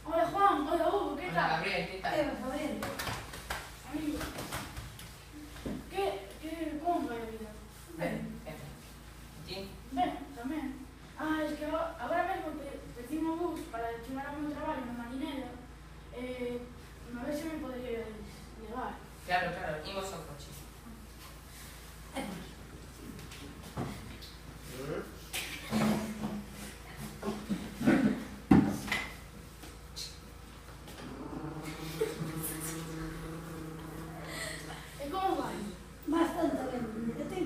Hola Juan, hola Hugo, ¿qué Hola tal? Gabriel, ¿qué tal? Gabriel. Amigo. ¿Cómo va la vida? Ben. Ti? Ben, tamén. Es que agora mesmo pedín o bus para chegar ao meu traballo no Marinero. A ver se me poderíais levar. Claro, imos ao coche. E como vai? Bastante ben. E ti?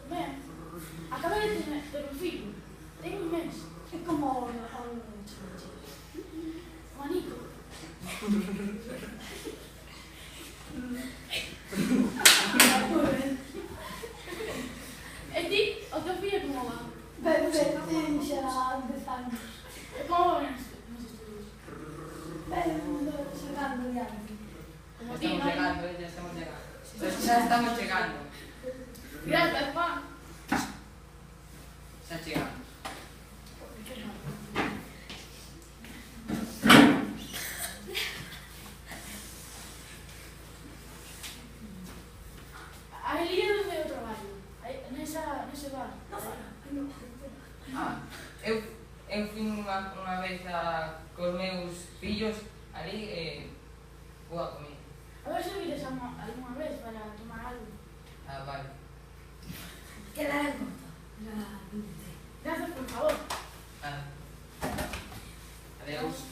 Ben, acabei de ter un fillo. Ten un mes. É como o Manico. E ti, o teu fillo como va? Ben, ten xa 10 anos. E como va nos estudos? Ben, xogando diante. Como ti, Estamos non? chegando, ya estamos chegando. Xa estamos chegando. Grazas, Juan. Xa chegamos. Ali é onde eu traballo. Nese bar. Eu fui unha vez cos meus fillos ali boa comida. A ver se vires alguna vez para tomar algo. Vale. Quedar en conta. La 20. Gracias, por favor. Adeus.